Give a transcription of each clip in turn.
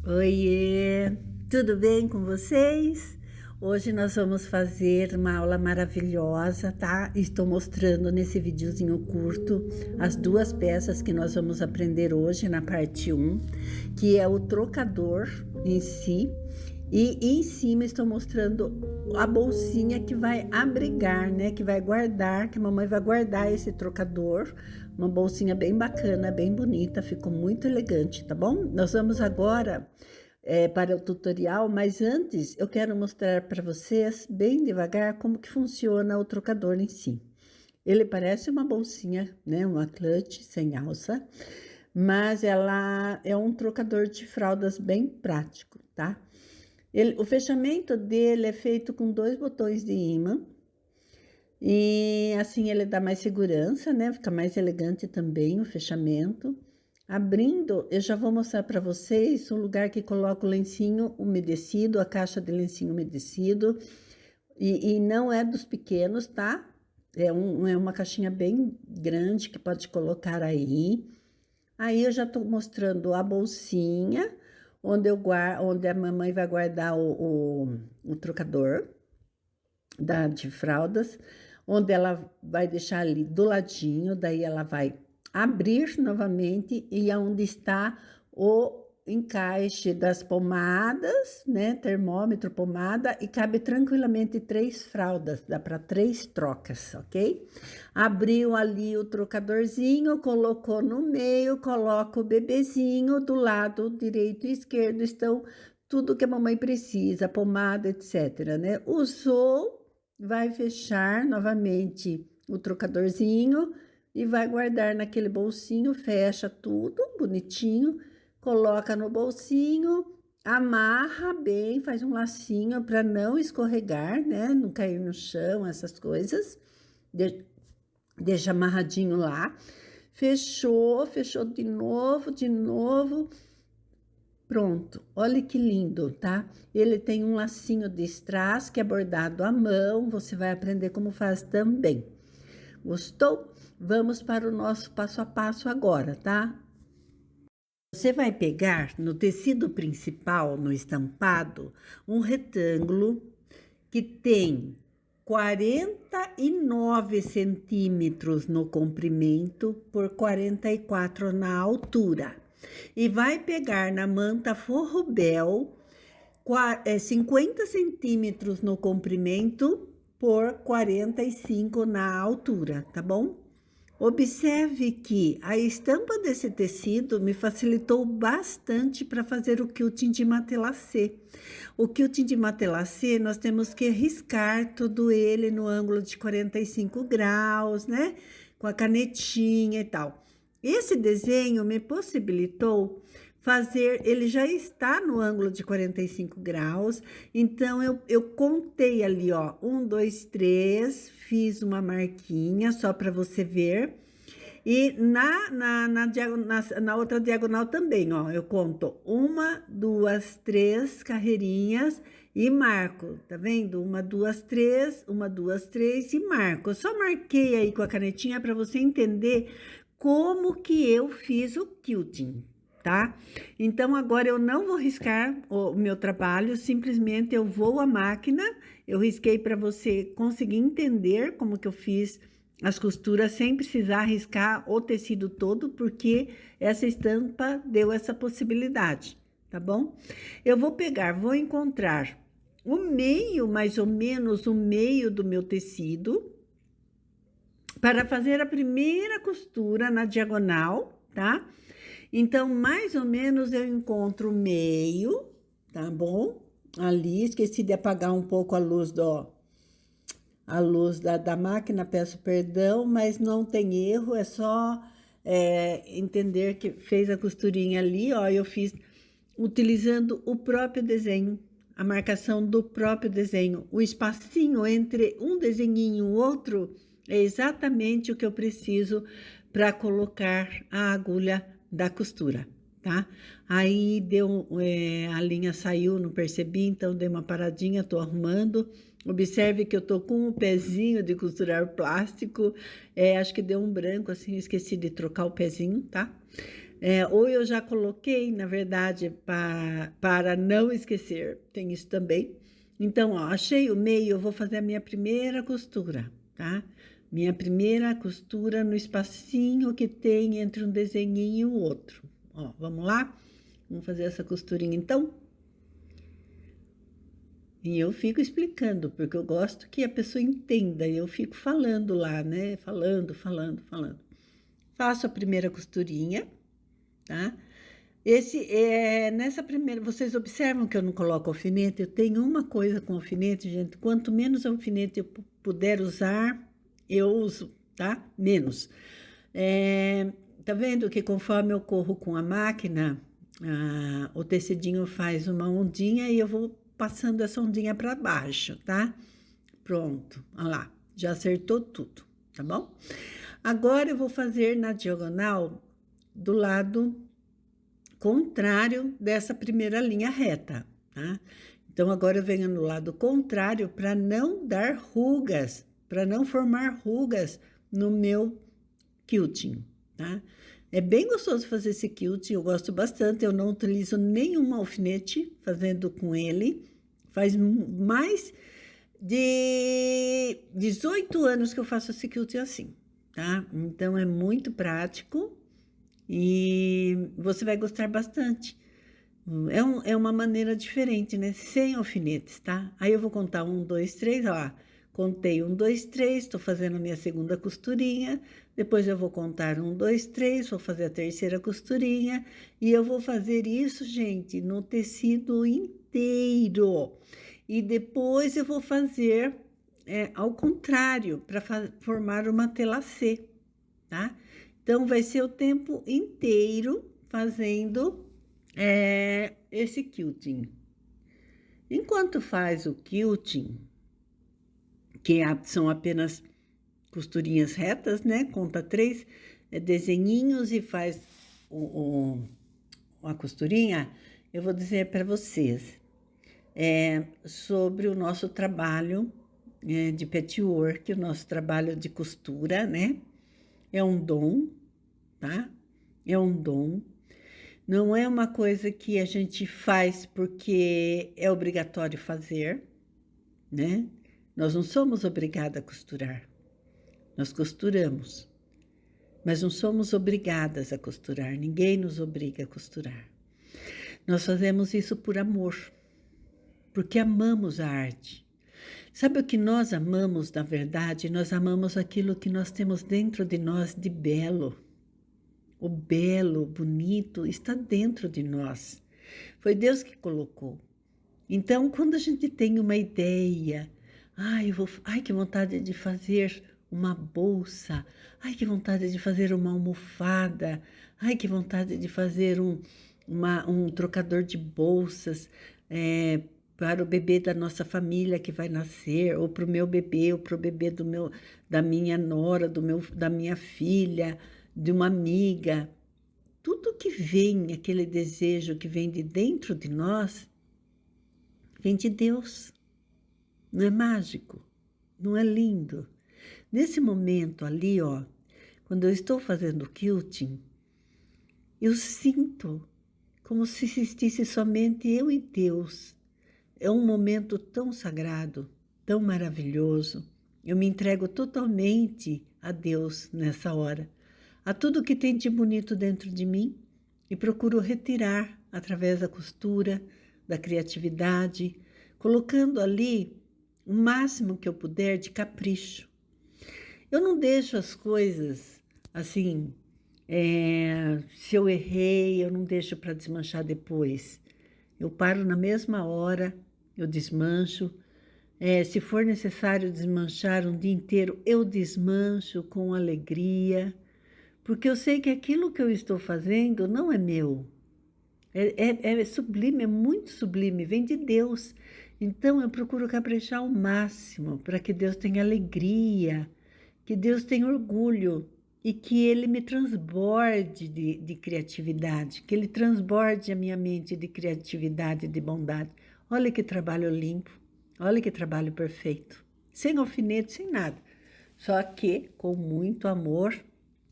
Oiê, tudo bem com vocês? Hoje nós vamos fazer uma aula maravilhosa, tá? Estou mostrando nesse videozinho curto as duas peças que nós vamos aprender hoje na parte 1, que é o trocador em si, e em cima estou mostrando a bolsinha que vai abrigar, né? Que vai guardar, que a mamãe vai guardar esse trocador. Uma bolsinha bem bacana, bem bonita, ficou muito elegante, tá bom? Nós vamos agora para o tutorial, mas antes eu quero mostrar para vocês, bem devagar, como que funciona o trocador em si. Ele parece uma bolsinha, né? Uma clutch sem alça, mas ela é um trocador de fraldas bem prático, tá? O fechamento dele é feito com 2 botões de ímã. E assim ele dá mais segurança, né? Fica mais elegante também o fechamento. Abrindo, eu já vou mostrar para vocês o lugar que coloca o lencinho umedecido, a caixa de lencinho umedecido. E não é dos pequenos, tá? É uma caixinha bem grande que pode colocar aí. Aí eu já tô mostrando a bolsinha, onde a mamãe vai guardar o trocador de fraldas, onde ela vai deixar ali do ladinho, daí ela vai abrir novamente e aonde está o encaixe das pomadas, né, termômetro, pomada, e cabe tranquilamente 3 fraldas, dá para 3 trocas, ok? Abriu ali o trocadorzinho, colocou no meio, coloca o bebezinho do lado direito e esquerdo, estão tudo que a mamãe precisa, pomada, etc, né? Usou, vai fechar novamente o trocadorzinho e vai guardar naquele bolsinho, fecha tudo bonitinho, coloca no bolsinho, amarra bem, faz um lacinho para não escorregar, né? Não cair no chão, essas coisas. Deixa amarradinho lá. Fechou de novo. Pronto, olha que lindo, tá? Ele tem um lacinho de strass que é bordado à mão, você vai aprender como faz também. Gostou? Vamos para o nosso passo a passo agora, tá? Você vai pegar no tecido principal, no estampado, um retângulo que tem 49 centímetros no comprimento por 44 na altura. E vai pegar na manta Forrobel 50 centímetros no comprimento por 45 na altura, tá bom? Observe que a estampa desse tecido me facilitou bastante para fazer o quilting de matelassé. O quilting de matelassé, nós temos que riscar todo ele no ângulo de 45 graus, né? Com a canetinha e tal. Esse desenho me possibilitou fazer, ele já está no ângulo de 45 graus, então eu contei ali, ó, 1, 2, 3, fiz uma marquinha só para você ver, e na outra diagonal também, ó, eu conto 1, 2, 3 carreirinhas e marco, tá vendo? 1, 2, 3, 1, 2, 3 e marco. Eu só marquei aí com a canetinha para você entender como que eu fiz o quilting, tá? Então, agora eu não vou riscar o meu trabalho, simplesmente eu vou à máquina, eu risquei para você conseguir entender como que eu fiz as costuras sem precisar riscar o tecido todo, porque essa estampa deu essa possibilidade, tá bom? Eu vou encontrar o meio, mais ou menos o meio do meu tecido, para fazer a primeira costura na diagonal, tá? Então, mais ou menos eu encontro o meio, tá bom? Ali, esqueci de apagar um pouco a luz da máquina, peço perdão, mas não tem erro, é só entender que fez a costurinha ali, ó, eu fiz utilizando o próprio desenho, a marcação do próprio desenho, o espacinho entre um desenhinho e o outro é exatamente o que eu preciso para colocar a agulha da costura, tá? Aí a linha saiu, não percebi, então dei uma paradinha, tô arrumando. Observe que eu tô com um pezinho de costurar plástico, acho que deu um branco assim, esqueci de trocar o pezinho, tá? Ou eu já coloquei, na verdade, para não esquecer, tem isso também. Então, ó, achei o meio, eu vou fazer a minha primeira costura, tá? Minha primeira costura no espacinho que tem entre um desenhinho e o outro. Ó, vamos lá? Vamos fazer essa costurinha, então? E eu fico explicando, porque eu gosto que a pessoa entenda, e eu fico falando lá, né? Falando. Faço a primeira costurinha, tá? Nessa primeira, vocês observam que eu não coloco alfinete? Eu tenho uma coisa com alfinete, gente, quanto menos alfinete eu puder usar, eu uso, tá? Menos. Tá vendo que conforme eu corro com a máquina, o tecidinho faz uma ondinha e eu vou passando essa ondinha para baixo, tá? Pronto, olha lá, já acertou tudo, tá bom? Agora eu vou fazer na diagonal do lado contrário dessa primeira linha reta, tá? Então, agora eu venho no lado contrário para não dar rugas, para não formar rugas no meu quilting, tá? É bem gostoso fazer esse quilting, eu gosto bastante, eu não utilizo nenhum alfinete fazendo com ele, faz mais de 18 anos que eu faço esse quilting assim, tá? Então, é muito prático e você vai gostar bastante. É uma maneira diferente, né? Sem alfinetes, tá? Aí eu vou contar 1, 2, 3, ó. Contei 1, 2, 3, estou fazendo a minha segunda costurinha. Depois eu vou contar 1, 2, 3, vou fazer a terceira costurinha. E eu vou fazer isso, gente, no tecido inteiro. E depois eu vou fazer ao contrário, para formar uma tela C, tá? Então, vai ser o tempo inteiro fazendo esse quilting. Enquanto faz o quilting, que são apenas costurinhas retas, né? Conta 3 desenhinhos e faz a costurinha, eu vou dizer para vocês sobre o nosso trabalho de patchwork, o nosso trabalho de costura, né? É um dom, tá? É um dom. Não é uma coisa que a gente faz porque é obrigatório fazer, né? Nós não somos obrigadas a costurar. Nós costuramos, mas não somos obrigadas a costurar. Ninguém nos obriga a costurar. Nós fazemos isso por amor, porque amamos a arte. Sabe o que nós amamos, na verdade? Nós amamos aquilo que nós temos dentro de nós de belo. O belo, o bonito está dentro de nós. Foi Deus que colocou. Então, quando a gente tem uma ideia, ai, que vontade de fazer uma bolsa, ai, que vontade de fazer uma almofada, ai, que vontade de fazer um trocador de bolsas, para o bebê da nossa família que vai nascer, ou para o meu bebê, ou para o bebê da minha nora, da minha filha, de uma amiga. Tudo que vem, aquele desejo que vem de dentro de nós, vem de Deus. Não é mágico? Não é lindo? Nesse momento ali, ó, quando eu estou fazendo quilting, eu sinto como se existisse somente eu e Deus. É um momento tão sagrado, tão maravilhoso. Eu me entrego totalmente a Deus nessa hora, a tudo que tem de bonito dentro de mim e procuro retirar através da costura, da criatividade, colocando ali o máximo que eu puder de capricho. Eu não deixo as coisas assim, se eu errei, eu não deixo para desmanchar depois. Eu paro na mesma hora, eu desmancho. Se for necessário desmanchar um dia inteiro, eu desmancho com alegria, porque eu sei que aquilo que eu estou fazendo não é meu. É sublime, é muito sublime, vem de Deus. Então eu procuro caprichar ao máximo para que Deus tenha alegria, que Deus tenha orgulho e que Ele me transborde de criatividade, que Ele transborde a minha mente de criatividade e de bondade. Olha que trabalho limpo, olha que trabalho perfeito, sem alfinete, sem nada, só que com muito amor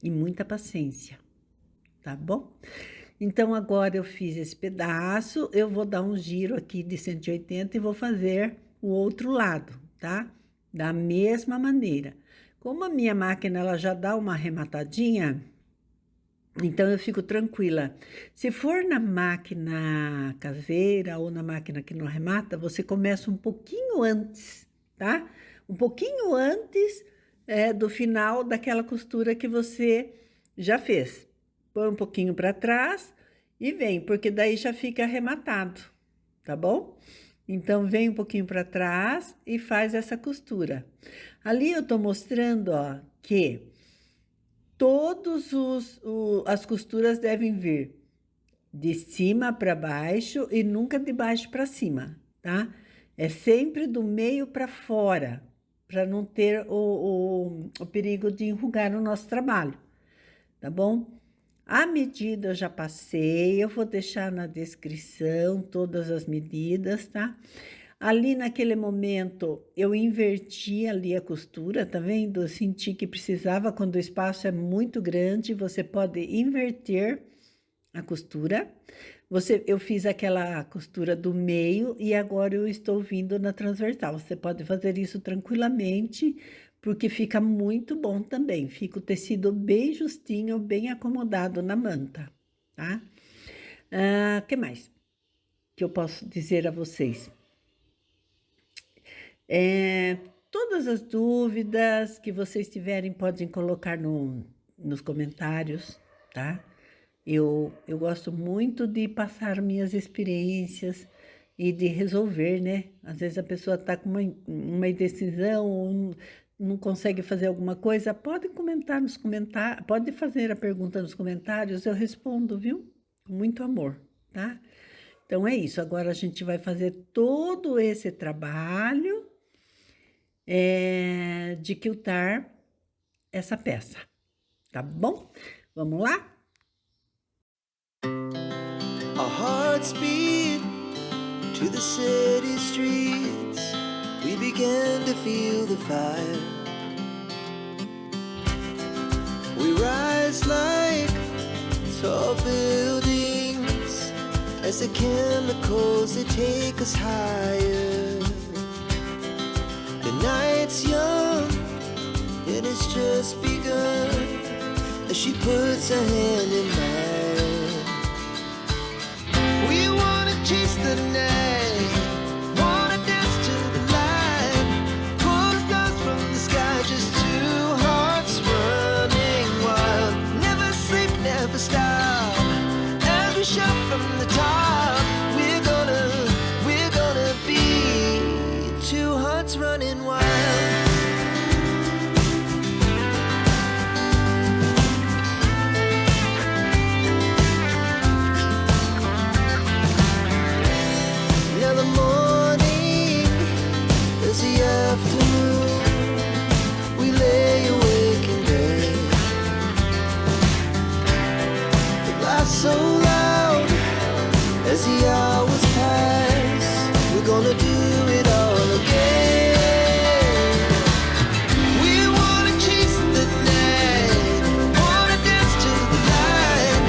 e muita paciência. tá bom? Então, agora eu fiz esse pedaço, eu vou dar um giro aqui de 180 e vou fazer o outro lado, tá? Da mesma maneira. Como a minha máquina, ela já dá uma arrematadinha, então eu fico tranquila. Se for na máquina caseira ou na máquina que não arremata, você começa um pouquinho antes, tá? Um pouquinho antes do final daquela costura que você já fez. Põe um pouquinho para trás e vem, porque daí já fica arrematado, tá bom? Então, vem um pouquinho para trás e faz essa costura. Ali eu tô mostrando, ó, que as costuras devem vir de cima para baixo e nunca de baixo para cima, tá? É sempre do meio para fora, para não ter o perigo de enrugar no nosso trabalho, tá bom? A medida eu já passei, eu vou deixar na descrição todas as medidas, tá? Ali naquele momento eu inverti ali a costura, tá vendo? Eu senti que precisava, quando o espaço é muito grande, você pode inverter a costura. Eu fiz aquela costura do meio e agora eu estou vindo na transversal. Você pode fazer isso tranquilamente, porque fica muito bom também. Fica o tecido bem justinho, bem acomodado na manta, tá? Que mais que eu posso dizer a vocês? Todas as dúvidas que vocês tiverem, podem colocar nos comentários, tá? Eu gosto muito de passar minhas experiências e de resolver, né? Às vezes a pessoa está com uma indecisão ou não consegue fazer alguma coisa, pode comentar nos comentários, pode fazer a pergunta nos comentários, eu respondo, viu? Com muito amor, tá? Então, é isso. Agora a gente vai fazer todo esse trabalho de quiltar essa peça, tá bom? Vamos lá? Our hearts beat to the city streets. We began to feel the fire. We rise like tall buildings as the chemicals, they take us higher. The night's young and it's just begun as she puts her hand in mine. We wanna chase the night, wanna dance to the light, pull the stars from the sky, just two hearts running wild. Never sleep, never stop, as we shout from the top. We're gonna be two hearts running wild. So loud as the hours pass, we're gonna do it all again. We wanna chase the night, wanna dance to the light,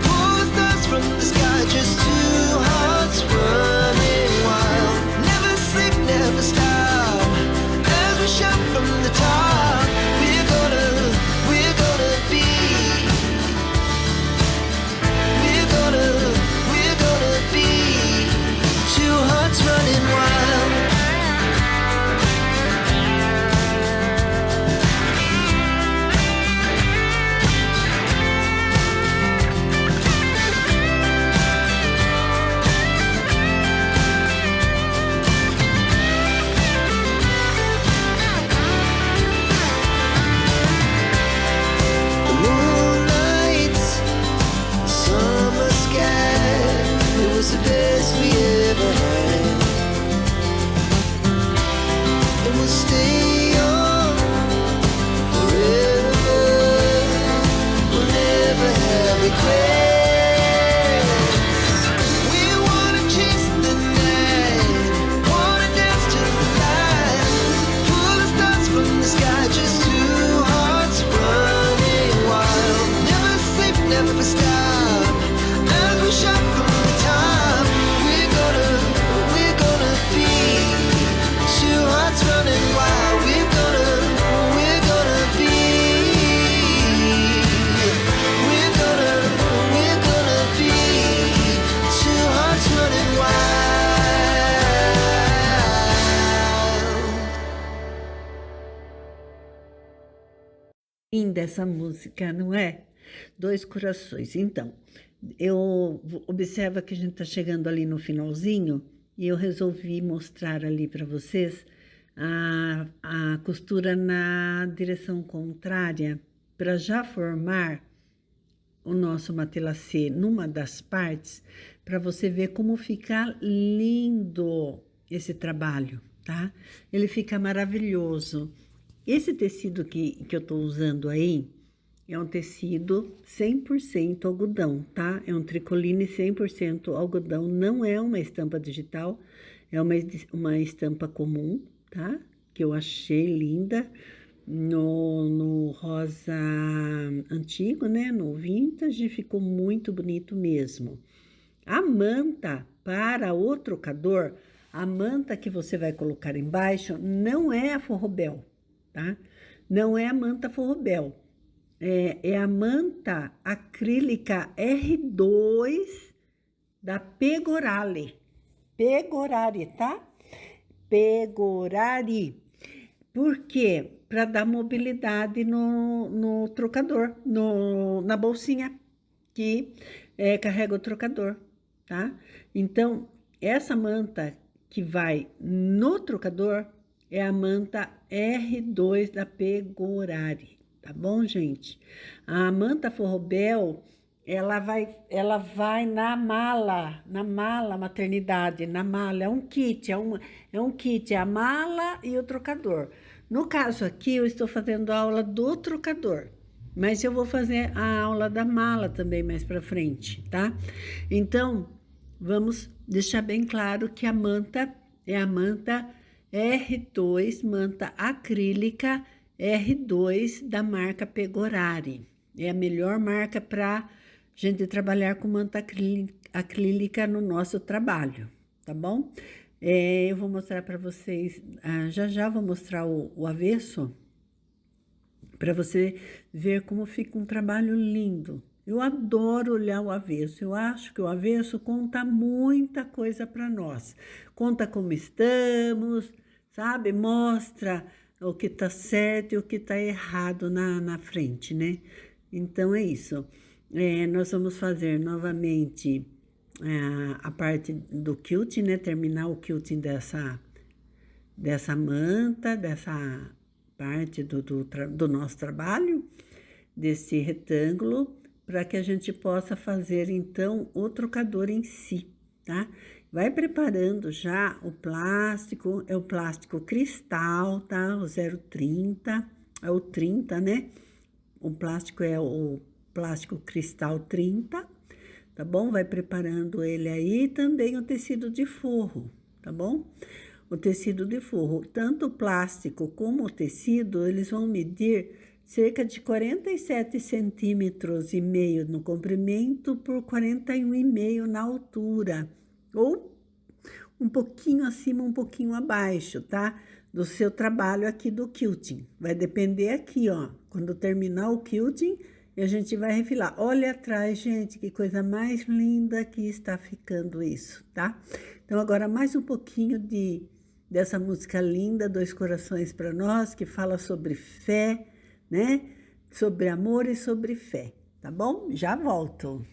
pull the stars from the sky, just two hearts running wild. Never sleep, never stop, as we shout from the top. We're gonna be, we're gonna be two hearts running wild. The moonlight, the summer sky, it was the best we ever had. And we'll stay on forever, we'll never have regrets. We wanna chase the night, wanna dance to the light, pull the stars from the sky, just two hearts running wild. Never sleep, never stop, Linda essa música, não é? Dois corações. Então, eu observa que a gente está chegando ali no finalzinho e eu resolvi mostrar ali para vocês a costura na direção contrária para já formar o nosso matelassé numa das partes, para você ver como fica lindo esse trabalho, tá? Ele fica maravilhoso. Esse tecido que eu tô usando aí é um tecido 100% algodão, tá? É um tricoline 100% algodão, não é uma estampa digital, é uma estampa comum, tá? Que eu achei linda no rosa antigo, né? No vintage, ficou muito bonito mesmo. A manta para o trocador, a manta que você vai colocar embaixo não é a forrobel, tá? Não é a manta forrobel, é a manta acrílica R2 da Pegorari, tá? Pegorari. Por quê? Para dar mobilidade no trocador, na bolsinha que carrega o trocador, tá? Então, essa manta que vai no trocador é a manta R2 da Pegorari, tá bom, gente? A manta forrobel, ela vai na mala maternidade, na mala, é um kit, é a mala e o trocador. No caso aqui, eu estou fazendo a aula do trocador, mas eu vou fazer a aula da mala também mais para frente, tá? Então, vamos deixar bem claro que a manta é a manta R2, manta acrílica R2 da marca Pegorari. É a melhor marca para gente trabalhar com manta acrílica no nosso trabalho, tá bom? Eu vou mostrar para vocês, já vou mostrar o avesso, para você ver como fica um trabalho lindo. Eu adoro olhar o avesso, eu acho que o avesso conta muita coisa para nós. Conta como estamos, sabe? Mostra o que tá certo e o que tá errado na frente, né? Então, é isso. Nós vamos fazer novamente a parte do quilting, né? Terminar o quilting dessa manta, dessa parte do nosso trabalho, desse retângulo, para que a gente possa fazer, então, o trocador em si, tá? Vai preparando já o plástico, é o plástico cristal, tá? O 030, é o 30, né? O plástico é o plástico cristal 30, tá bom? Vai preparando ele aí, também o tecido de forro, tá bom? O tecido de forro, tanto o plástico como o tecido, eles vão medir cerca de 47 centímetros e meio no comprimento por 41,5 na altura, ou um pouquinho acima, um pouquinho abaixo, tá? Do seu trabalho aqui do quilting. Vai depender aqui, ó, quando terminar o quilting, a gente vai refilar. Olha atrás, gente, que coisa mais linda que está ficando isso, tá? Então, agora mais um pouquinho dessa música linda, Dois Corações para Nós, que fala sobre fé, né? Sobre amor e sobre fé, tá bom? Já volto.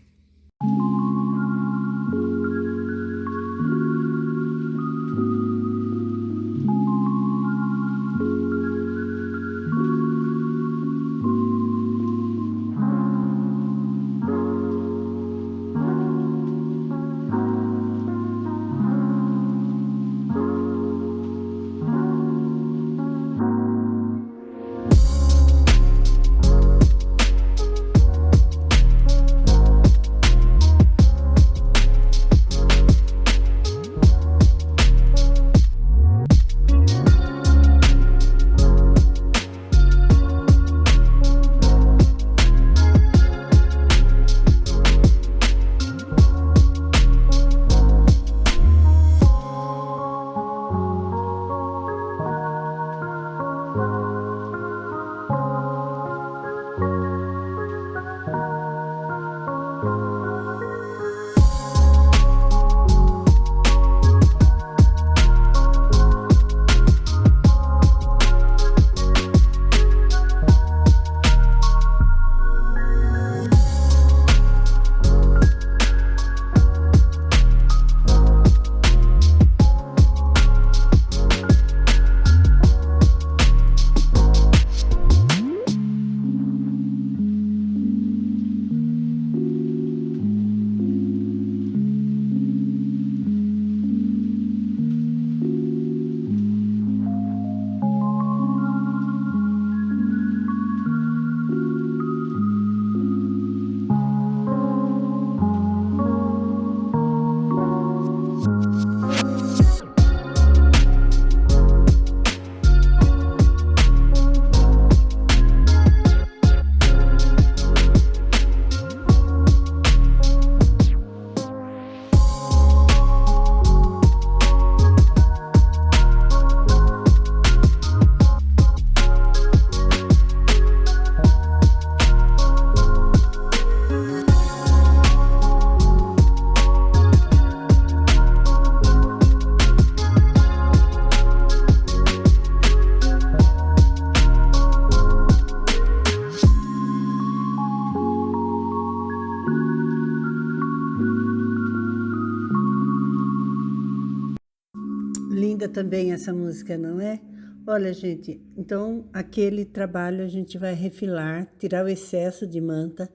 linda também essa música, não é? Olha, gente, então aquele trabalho a gente vai refilar, tirar o excesso de manta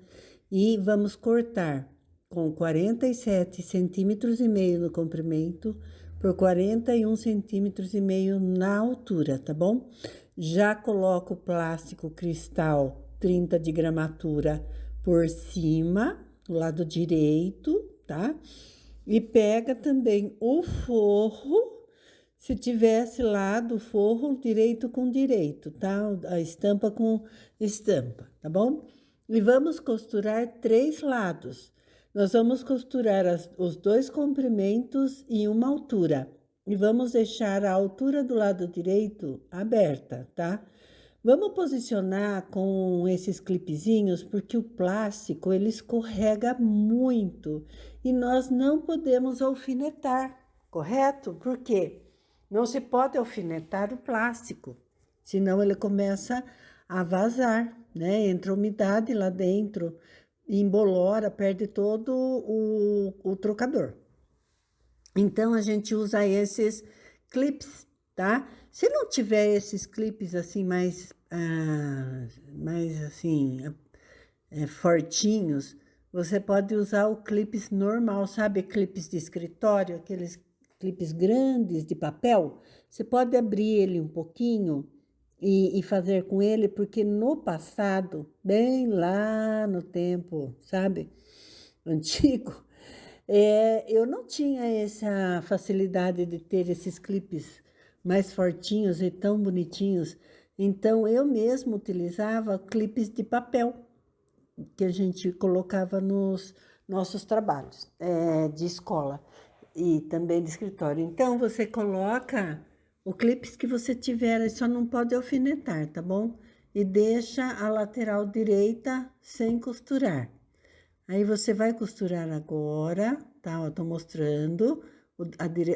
e vamos cortar com 47 centímetros e meio no comprimento por 41 centímetros e meio na altura, tá bom? Já coloco o plástico cristal 30 de gramatura por cima, do lado direito, tá? E pega também o forro, se tivesse lá do forro direito com direito, tá? A estampa com estampa, tá bom? E vamos costurar 3 lados. Nós vamos costurar os 2 comprimentos em uma altura. E vamos deixar a altura do lado direito aberta, tá? Vamos posicionar com esses clipezinhos, porque o plástico, ele escorrega muito. E nós não podemos alfinetar, correto? Por quê? Não se pode alfinetar o plástico, senão ele começa a vazar, né? Entra umidade lá dentro, embolora, perde todo o trocador. Então, a gente usa esses clips, tá? Se não tiver esses clipes assim, mais assim, fortinhos, você pode usar o clipes normal, sabe? Clipes de escritório, aqueles clipes grandes de papel. Você pode abrir ele um pouquinho e fazer com ele, porque no passado, bem lá no tempo, sabe? Antigo, eu não tinha essa facilidade de ter esses clipes mais fortinhos e tão bonitinhos. Então, eu mesmo utilizava clipes de papel que a gente colocava nos nossos trabalhos de escola e também de escritório. Então, você coloca o clipes que você tiver, só não pode alfinetar, tá bom? E deixa a lateral direita sem costurar. Aí você vai costurar agora, tá? Eu tô mostrando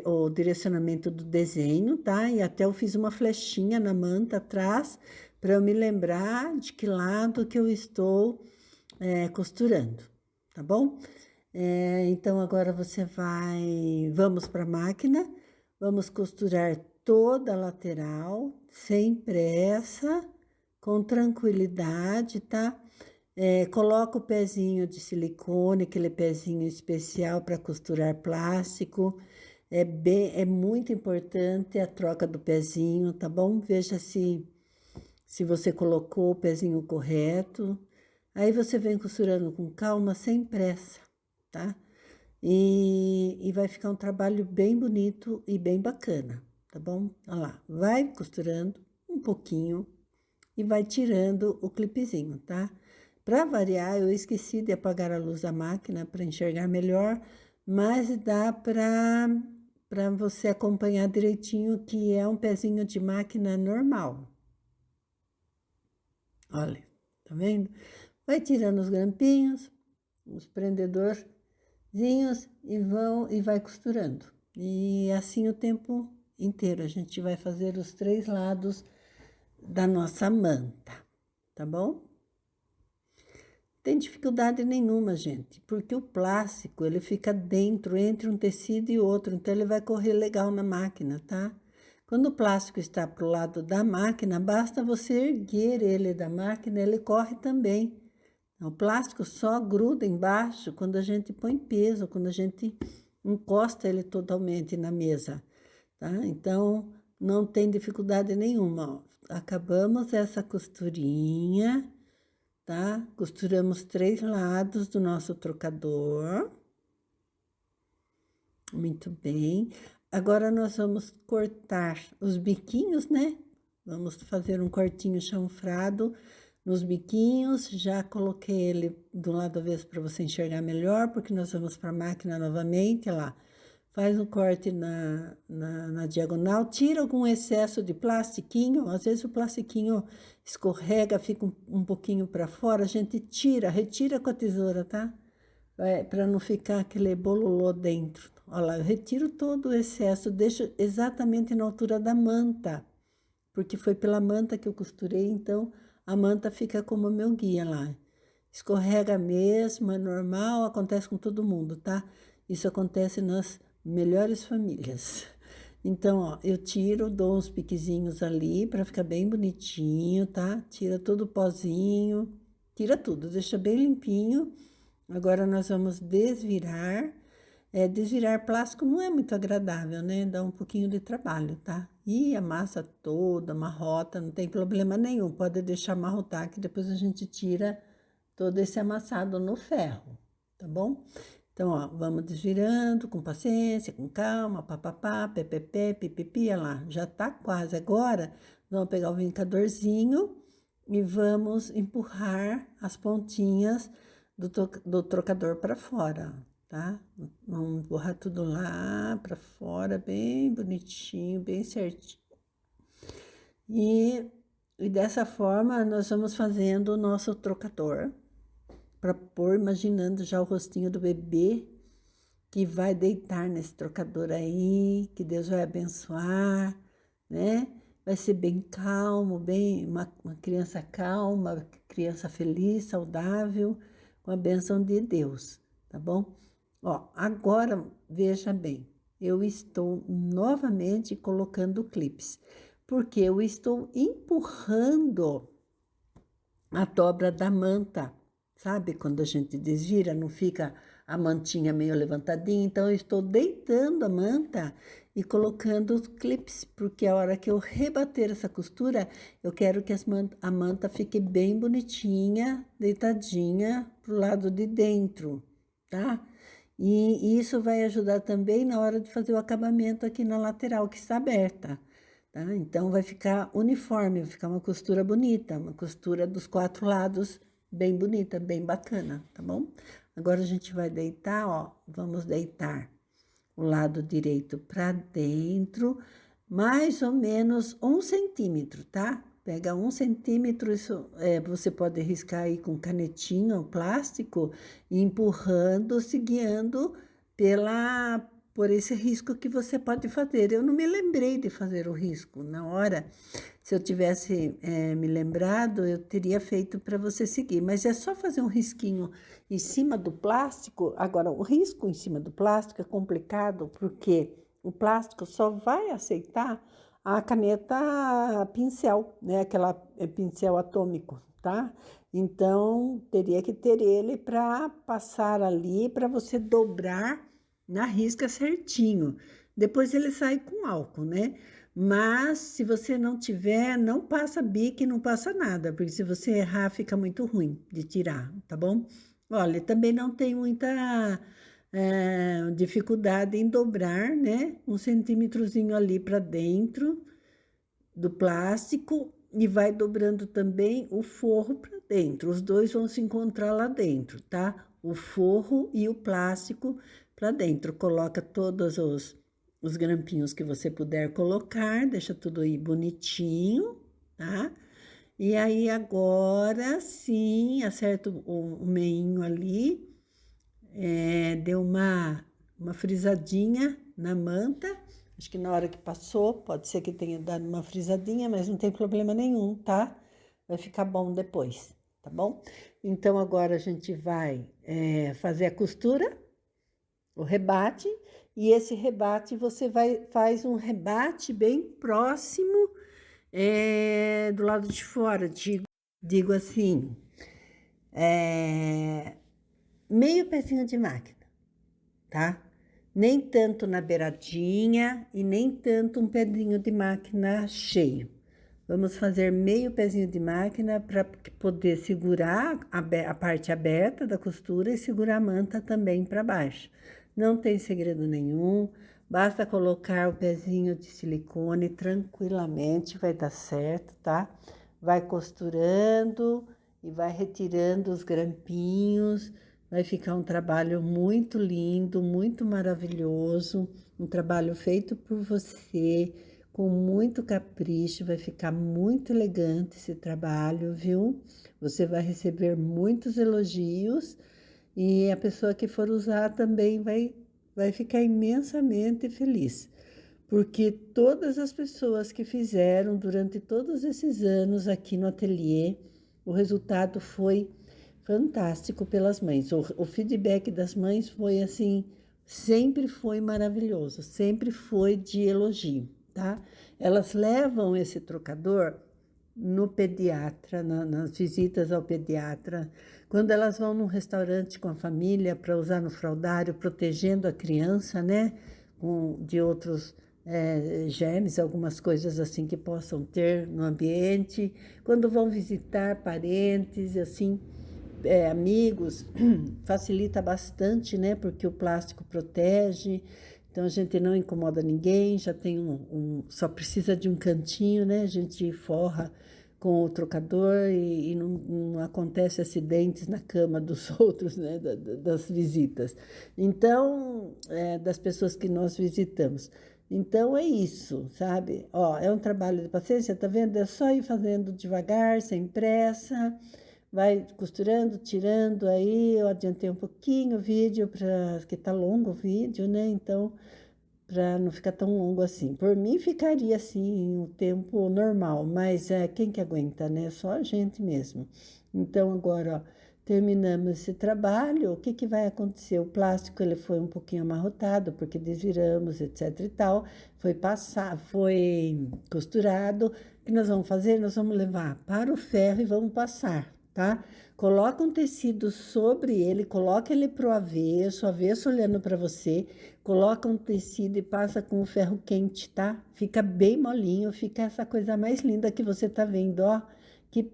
o direcionamento do desenho, tá? E até eu fiz uma flechinha na manta atrás, para eu me lembrar de que lado que eu estou costurando, tá bom? Então, agora vamos para a máquina, vamos costurar toda a lateral, sem pressa, com tranquilidade, tá? Coloca o pezinho de silicone, aquele pezinho especial para costurar plástico. É muito importante a troca do pezinho, tá bom? Veja se você colocou o pezinho correto. Aí você vem costurando com calma, sem pressa, tá? E vai ficar um trabalho bem bonito e bem bacana, tá bom? Olha lá, vai costurando um pouquinho e vai tirando o clipezinho, tá? Para variar, eu esqueci de apagar a luz da máquina para enxergar melhor, mas dá para você acompanhar direitinho que é um pezinho de máquina normal. Olha, tá vendo? Vai tirando os grampinhos, os prendedorzinhos e vai costurando. E assim o tempo inteiro. A gente vai fazer os 3 lados da nossa manta, tá bom? Tem dificuldade nenhuma, gente, porque o plástico, ele fica dentro, entre um tecido e outro, então ele vai correr legal na máquina, tá? Quando o plástico está pro lado da máquina, basta você erguer ele da máquina, ele corre também. O plástico só gruda embaixo quando a gente põe peso, quando a gente encosta ele totalmente na mesa, tá? Então, não tem dificuldade nenhuma, ó. Acabamos essa costurinha, tá? Costuramos 3 lados do nosso trocador. Muito bem. Agora, nós vamos cortar os biquinhos, né? Vamos fazer um cortinho chanfrado nos biquinhos. Já coloquei ele do lado avesso para você enxergar melhor, porque nós vamos para a máquina novamente, olha lá. Faz um corte na diagonal, tira algum excesso de plastiquinho, às vezes o plastiquinho escorrega, fica um pouquinho para fora, a gente retira com a tesoura, tá? Para não ficar aquele bololô dentro. Olha lá, eu retiro todo o excesso, deixo exatamente na altura da manta, porque foi pela manta que eu costurei, então a manta fica como meu guia lá. Escorrega mesmo, é normal, acontece com todo mundo, tá? Isso acontece nas melhores famílias. Então, ó, eu tiro, dou uns piquezinhos ali para ficar bem bonitinho, tá? Tira todo o pozinho, tira tudo, deixa bem limpinho. Agora nós vamos desvirar. Desvirar plástico não é muito agradável, né? Dá um pouquinho de trabalho, tá? E a massa toda, amarrota, não tem problema nenhum. Pode deixar amarrotar que depois a gente tira todo esse amassado no ferro, tá bom? Então, ó, vamos desvirando com paciência, com calma, papapá, pepepé, pipipi, olha lá, já tá quase. Agora, vamos pegar o vincadorzinho e vamos empurrar as pontinhas do trocador para fora, tá? Vamos empurrar tudo lá para fora, bem bonitinho, bem certinho. E dessa forma, nós vamos fazendo o nosso trocador para pôr, imaginando já o rostinho do bebê que vai deitar nesse trocador aí, que Deus vai abençoar, né? Vai ser bem calmo, bem uma criança calma, criança feliz, saudável, com a bênção de Deus, tá bom? Ó, agora veja bem, eu estou novamente colocando clipes, porque eu estou empurrando a dobra da manta. Sabe, quando a gente desvira, não fica a mantinha meio levantadinha? Então, eu estou deitando a manta e colocando os clips, porque a hora que eu rebater essa costura, eu quero que a manta fique bem bonitinha, deitadinha pro lado de dentro, tá? E isso vai ajudar também na hora de fazer o acabamento aqui na lateral, que está aberta. Tá? Então, vai ficar uniforme, vai ficar uma costura bonita, uma costura dos 4 lados, bem bonita, bem bacana, tá bom? Agora a gente vai deitar, ó, vamos deitar o lado direito para dentro, mais ou menos 1 centímetro, tá? Pega 1 centímetro, isso você pode riscar aí com canetinha ou plástico, e empurrando, se guiando por esse risco que você pode fazer. Eu não me lembrei de fazer o risco na hora. Se eu tivesse me lembrado, eu teria feito para você seguir. Mas é só fazer um risquinho em cima do plástico. Agora, o risco em cima do plástico é complicado, porque o plástico só vai aceitar a caneta pincel, né? Aquela pincel atômico, tá? Então, teria que ter ele para passar ali, para você dobrar na risca certinho. Depois ele sai com álcool, né? Mas se você não tiver, não passa bique, não passa nada, porque se você errar, fica muito ruim de tirar, tá bom? Olha, também não tem muita dificuldade em dobrar, né? 1 centímetrozinho ali para dentro do plástico e vai dobrando também o forro para dentro. Os dois vão se encontrar lá dentro, tá? O forro e o plástico para dentro. Coloca todos os grampinhos que você puder colocar, deixa tudo aí bonitinho, tá? E aí agora sim, acerta o meinho ali, deu uma frisadinha na manta. Acho que na hora que passou, pode ser que tenha dado uma frisadinha, mas não tem problema nenhum, tá? Vai ficar bom depois, tá bom? Então, agora a gente vai fazer a costura, o rebate, e esse rebate você faz um rebate bem próximo do lado de fora, digo assim, meio pezinho de máquina, tá? Nem tanto na beiradinha e nem tanto um pedrinho de máquina cheio. Vamos fazer meio pezinho de máquina para poder segurar a parte aberta da costura e segurar a manta também para baixo. Não tem segredo nenhum, basta colocar o pezinho de silicone tranquilamente, vai dar certo, tá? Vai costurando e vai retirando os grampinhos. Vai ficar um trabalho muito lindo, muito maravilhoso, um trabalho feito por você, com muito capricho, vai ficar muito elegante esse trabalho, viu? Você vai receber muitos elogios e a pessoa que for usar também vai ficar imensamente feliz, porque todas as pessoas que fizeram durante todos esses anos aqui no ateliê, o resultado foi fantástico pelas mães. O feedback das mães foi assim sempre foi maravilhoso, sempre foi de elogio, tá? Elas levam esse trocador no pediatra, nas visitas ao pediatra, quando elas vão num restaurante com a família para usar no fraldário, protegendo a criança, né, de outros germes, algumas coisas assim que possam ter no ambiente, quando vão visitar parentes, assim, amigos, facilita bastante, né, porque o plástico protege, então a gente não incomoda ninguém, já tem só precisa de um cantinho, né, a gente forra com o trocador e não acontece acidentes na cama dos outros, né, das visitas. Então, das pessoas que nós visitamos. Então, é isso, sabe? Ó, é um trabalho de paciência, tá vendo? É só ir fazendo devagar, sem pressa, vai costurando, tirando aí. Eu adiantei um pouquinho o vídeo, porque tá longo o vídeo, né? Então, para não ficar tão longo assim. Por mim, ficaria assim, o tempo normal, mas quem que aguenta, né? Só a gente mesmo. Então, agora, ó, terminamos esse trabalho, o que que vai acontecer? O plástico, ele foi um pouquinho amarrotado, porque desviramos, etc e tal, foi costurado. O que nós vamos fazer? Nós vamos levar para o ferro e vamos passar, tá? Coloca um tecido sobre ele, coloca ele pro avesso olhando para você, coloca um tecido e passa com o ferro quente, tá? Fica bem molinho, fica essa coisa mais linda que você tá vendo, ó. Que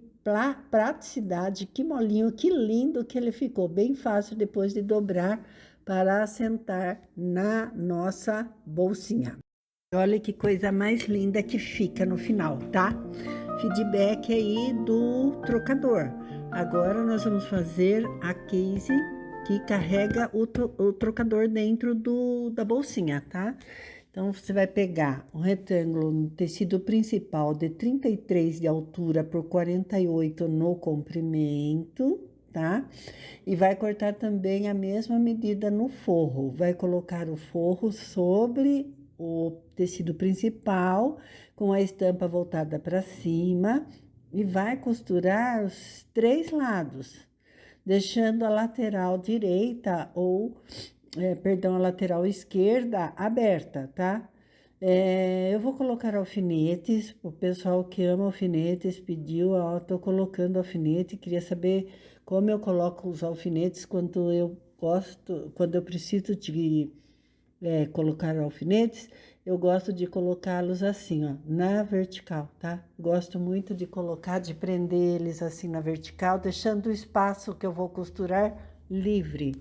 praticidade, que molinho, que lindo que ele ficou. Bem fácil depois de dobrar para assentar na nossa bolsinha. Olha que coisa mais linda que fica no final, tá? Feedback aí do trocador. Agora nós vamos fazer a case que carrega o trocador dentro da bolsinha, tá? Então, você vai pegar um retângulo no tecido principal de 33 de altura por 48 no comprimento, tá? E vai cortar também a mesma medida no forro. Vai colocar o forro sobre o tecido principal, com a estampa voltada para cima, e vai costurar os 3 lados, deixando a lateral direita a lateral esquerda aberta, tá? Eu vou colocar alfinetes, o pessoal que ama alfinetes pediu, ó, tô colocando alfinete, queria saber como eu coloco os alfinetes quando eu preciso de colocar alfinetes, eu gosto de colocá-los assim, ó, na vertical, tá? Gosto muito de de prender eles assim na vertical, deixando o espaço que eu vou costurar livre,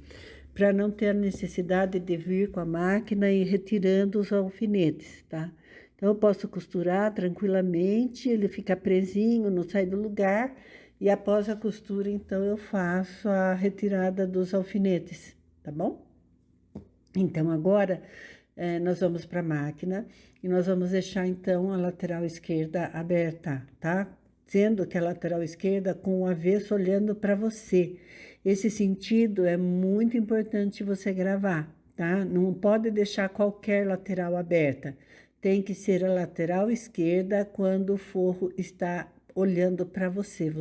para não ter a necessidade de vir com a máquina e retirando os alfinetes, tá? Então, eu posso costurar tranquilamente, ele fica presinho, não sai do lugar, e após a costura, então, eu faço a retirada dos alfinetes, tá bom? Então, agora, nós vamos para a máquina e nós vamos deixar, então, a lateral esquerda aberta, tá? Sendo que a lateral esquerda com o avesso olhando para você. Esse sentido é muito importante você gravar, tá? Não pode deixar qualquer lateral aberta. Tem que ser a lateral esquerda quando o forro está olhando para você.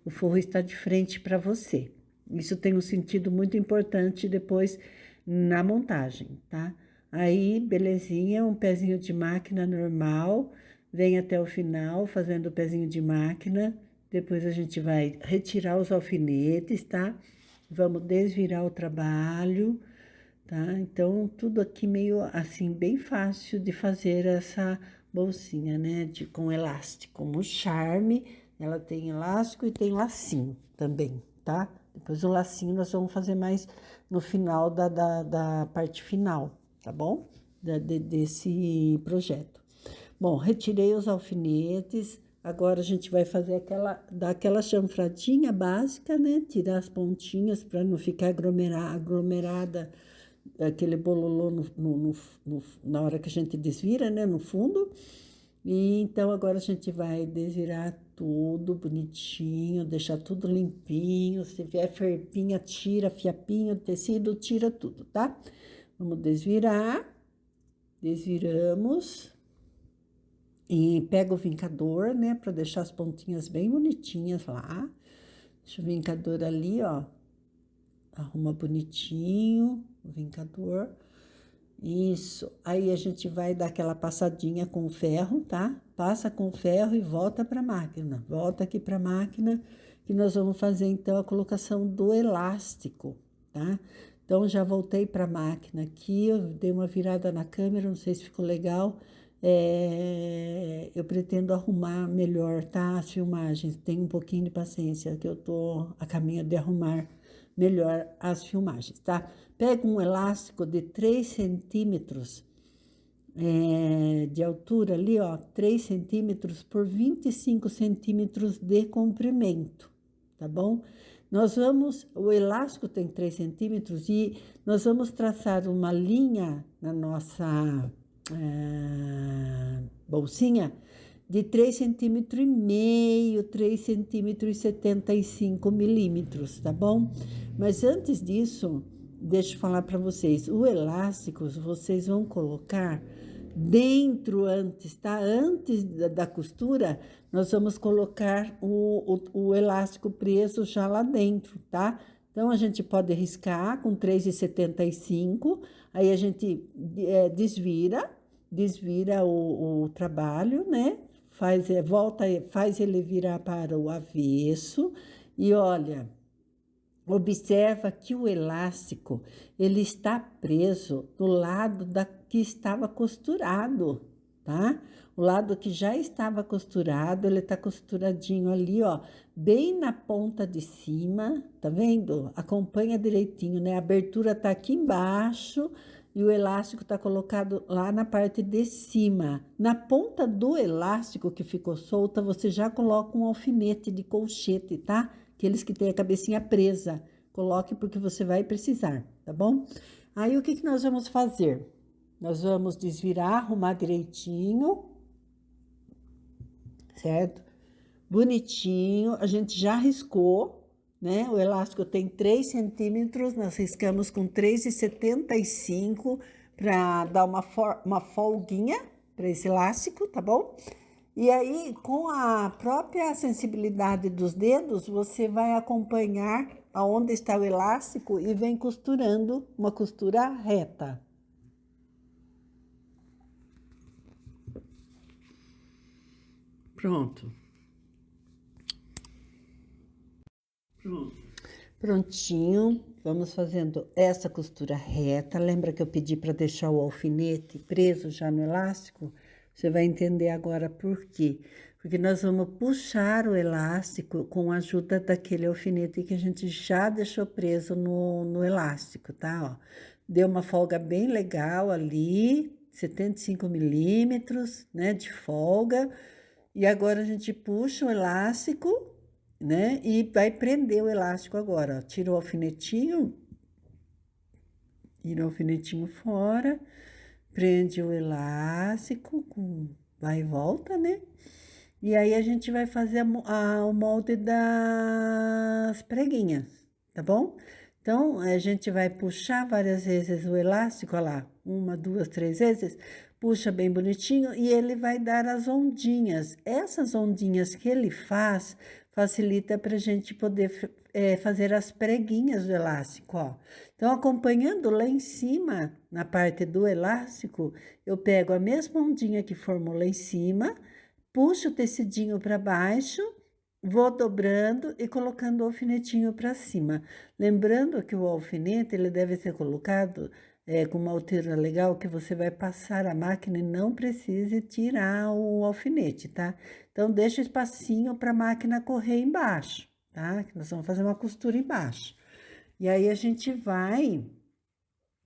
O forro está de frente para você. Isso tem um sentido muito importante depois na montagem, tá? Aí, belezinha, um pezinho de máquina normal, vem até o final fazendo o pezinho de máquina, depois a gente vai retirar os alfinetes, tá? Vamos desvirar o trabalho, tá? Então, tudo aqui meio assim, bem fácil de fazer essa bolsinha, né? Com elástico, um charme, ela tem elástico e tem lacinho também, tá? Depois o lacinho nós vamos fazer mais no final da parte final, tá bom? Desse projeto. Bom, retirei os alfinetes, agora a gente vai fazer dar aquela chanfradinha básica, né? Tirar as pontinhas para não ficar aglomerada aquele bololô na hora que a gente desvira, né? No fundo. E então agora a gente vai desvirar tudo bonitinho, deixar tudo limpinho. Se vier ferpinha, tira, fiapinho, tecido, tira tudo, tá? Vamos desvirar. Desviramos. E pega o vincador, né, para deixar as pontinhas bem bonitinhas lá. Deixa o vincador ali, ó. Arruma bonitinho. o vincador. Isso. Aí a gente vai dar aquela passadinha com o ferro, tá? Passa com o ferro e volta para a máquina. Volta aqui para a máquina, que nós vamos fazer então a colocação do elástico, tá? Então já voltei para a máquina aqui, eu dei uma virada na câmera, não sei se ficou legal. Eu pretendo arrumar melhor, tá? As filmagens. Tenho um pouquinho de paciência, que eu tô a caminho de arrumar melhor as filmagens, tá? Pega um elástico de 3 centímetros de altura ali, ó, 3 centímetros por 25 centímetros de comprimento, tá bom? O elástico tem 3 centímetros e nós vamos traçar uma linha na nossa bolsinha de 3,5 cm, 3,75 cm, tá bom? Mas antes disso, deixa eu falar para vocês, o elástico vocês vão colocar dentro antes, tá? Antes da costura, nós vamos colocar o elástico preso já lá dentro, tá? Então, a gente pode riscar com 3,75, aí a gente desvira o trabalho, né? Faz ele virar para o avesso e olha, observa que o elástico, ele está preso do lado que estava costurado, tá? O lado que já estava costurado, ele tá costuradinho ali, ó, bem na ponta de cima, tá vendo? Acompanha direitinho, né? A abertura tá aqui embaixo e o elástico tá colocado lá na parte de cima. Na ponta do elástico que ficou solta, você já coloca um alfinete de colchete, tá? Aqueles que têm a cabecinha presa. Coloque porque você vai precisar, tá bom? Aí, o que nós vamos fazer? Nós vamos desvirar, arrumar direitinho, certo? Bonitinho, a gente já riscou, né? O elástico tem 3 centímetros, nós riscamos com 3,75 para dar uma folguinha para esse elástico, tá bom? E aí, com a própria sensibilidade dos dedos, você vai acompanhar aonde está o elástico e vem costurando uma costura reta. Pronto. Prontinho, vamos fazendo essa costura reta. Lembra que eu pedi para deixar o alfinete preso já no elástico? Você vai entender agora por quê. Porque nós vamos puxar o elástico com a ajuda daquele alfinete que a gente já deixou preso no elástico, tá? Ó, deu uma folga bem legal ali, 75 milímetros, né, de folga. E agora a gente puxa o elástico, né, e vai prender o elástico agora, ó. Tira o alfinetinho fora, prende o elástico, vai e volta, né? E aí a gente vai fazer o molde das preguinhas, tá bom? Então, a gente vai puxar várias vezes o elástico, olha lá, 1, 2, 3 vezes, puxa bem bonitinho e ele vai dar as ondinhas. Essas ondinhas que ele faz, facilita para a gente poder fazer as preguinhas do elástico, ó. Então, acompanhando lá em cima, na parte do elástico, eu pego a mesma ondinha que formou lá em cima, puxo o tecidinho para baixo, vou dobrando e colocando o alfinetinho para cima. Lembrando que o alfinete, ele deve ser colocado com uma altura legal, que você vai passar a máquina e não precise tirar o alfinete, tá? Então, deixa o espacinho para a máquina correr embaixo, tá? Que nós vamos fazer uma costura embaixo. E aí, a gente vai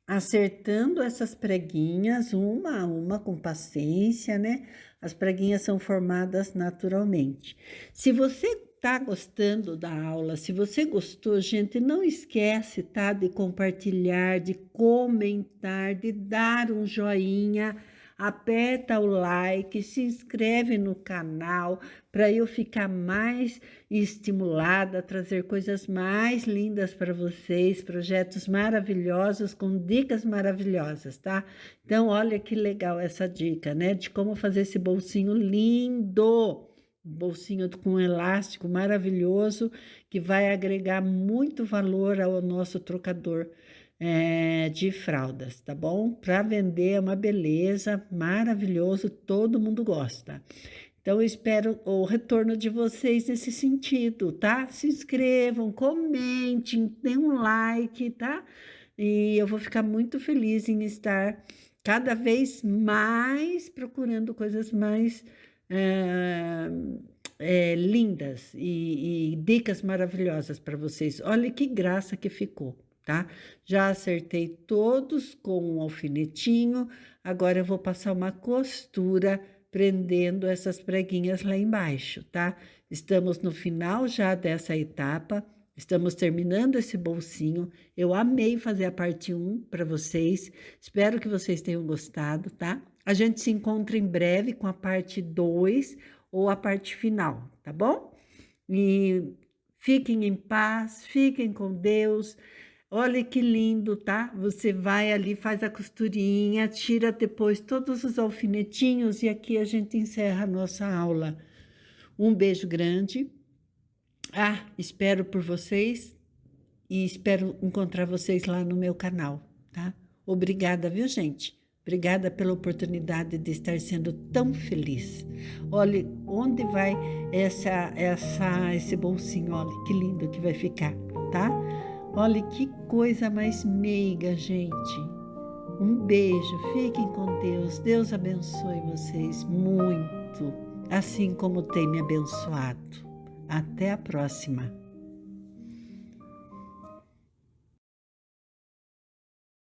acertando essas preguinhas, uma a uma, com paciência, né? As preguinhas são formadas naturalmente. Se você tá gostando da aula, se você gostou, gente, não esquece, tá? De compartilhar, de comentar, de dar um joinha, aperta o like, se inscreve no canal para eu ficar mais estimulada a trazer coisas mais lindas para vocês, projetos maravilhosos com dicas maravilhosas, tá? Então, olha que legal essa dica, né? De como fazer esse bolsinho lindo, bolsinho com elástico maravilhoso, que vai agregar muito valor ao nosso trocador de fraldas, tá bom? Para vender é uma beleza, maravilhoso, todo mundo gosta. Então, eu espero o retorno de vocês nesse sentido, tá? Se inscrevam, comentem, deem um like, tá? E eu vou ficar muito feliz em estar cada vez mais procurando coisas mais lindas e dicas maravilhosas para vocês. Olha que graça que ficou, tá? Já acertei todos com um alfinetinho, agora eu vou passar uma costura prendendo essas preguinhas lá embaixo, tá? Estamos no final já dessa etapa, estamos terminando esse bolsinho. Eu amei fazer a parte 1 para vocês, espero que vocês tenham gostado, tá? A gente se encontra em breve com a parte 2 ou a parte final, tá bom? E fiquem em paz, fiquem com Deus. Olha que lindo, tá? Você vai ali, faz a costurinha, tira depois todos os alfinetinhos e aqui a gente encerra a nossa aula. Um beijo grande. Espero por vocês e espero encontrar vocês lá no meu canal, tá? Obrigada, viu, gente? Obrigada pela oportunidade de estar sendo tão feliz. Olha, onde vai esse bolsinho? Olha que lindo que vai ficar, tá? Olha que coisa mais meiga, gente. Um beijo, fiquem com Deus. Deus abençoe vocês muito, assim como tem me abençoado. Até a próxima.